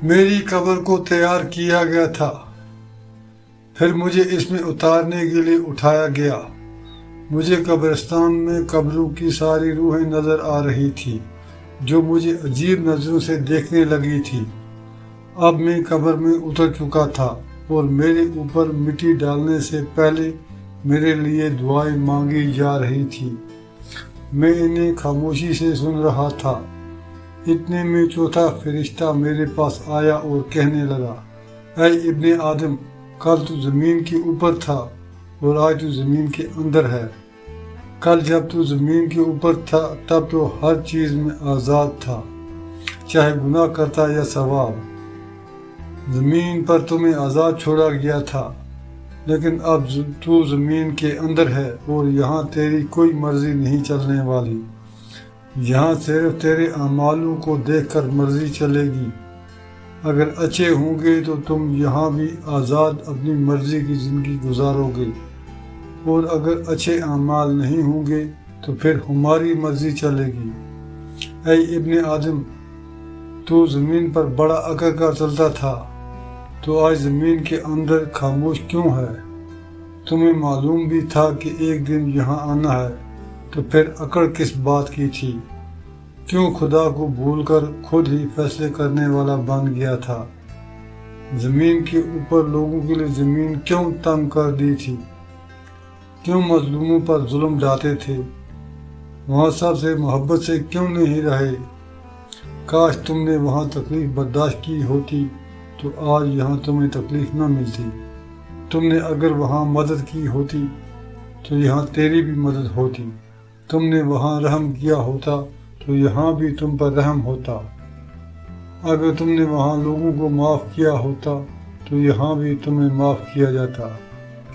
میری قبر کو تیار کیا گیا تھا، پھر مجھے اس میں اتارنے کے لیے اٹھایا گیا۔ مجھے قبرستان میں قبروں کی ساری روحیں نظر آ رہی تھی جو مجھے عجیب نظروں سے دیکھنے لگی تھی۔ اب میں قبر میں اتر چکا تھا اور میرے اوپر مٹی ڈالنے سے پہلے میرے لیے دعائیں مانگی جا رہی تھی۔ میں انہیں خاموشی سے سن رہا تھا۔ اتنے میں چوتھا فرشتہ میرے پاس آیا اور کہنے لگا، اے ابن آدم، کل تو زمین کے اوپر تھا اور آج تو زمین کے اندر ہے۔ کل جب تو زمین کے اوپر تھا تب تو ہر چیز میں آزاد تھا، چاہے گناہ کرتا یا ثواب۔ زمین پر تمہیں آزاد چھوڑا گیا تھا، لیکن اب تو زمین کے اندر ہے اور یہاں تیری کوئی مرضی نہیں چلنے والی۔ یہاں صرف تیرے اعمالوں کو دیکھ کر مرضی چلے گی۔ اگر اچھے ہوں گے تو تم یہاں بھی آزاد اپنی مرضی کی زندگی گزارو گے، اور اگر اچھے اعمال نہیں ہوں گے تو پھر ہماری مرضی چلے گی۔ اے ابن آدم، تو زمین پر بڑا اکڑ کر چلتا تھا، تو آج زمین کے اندر خاموش کیوں ہے؟ تمہیں معلوم بھی تھا کہ ایک دن یہاں آنا ہے، تو پھر اکڑ کس بات کی تھی؟ کیوں خدا کو بھول کر خود ہی فیصلے کرنے والا بن گیا تھا؟ زمین کے اوپر لوگوں کے لیے زمین کیوں تنگ کر دی تھی؟ کیوں مظلوموں پر ظلم ڈھاتے تھے؟ وہاں سب سے محبت سے کیوں نہیں رہے؟ کاش تم نے وہاں تکلیف برداشت کی ہوتی تو آج یہاں تمہیں تکلیف نہ ملتی۔ تم نے اگر وہاں مدد کی ہوتی تو یہاں تیری بھی مدد ہوتی۔ تم نے وہاں رحم کیا ہوتا تو یہاں بھی تم پر رحم ہوتا۔ اگر تم نے وہاں لوگوں کو معاف کیا ہوتا تو یہاں بھی تمہیں معاف کیا جاتا۔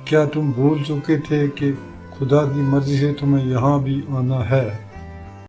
کیا تم بھول چکے تھے کہ خدا کی مرضی سے تمہیں یہاں بھی آنا ہے؟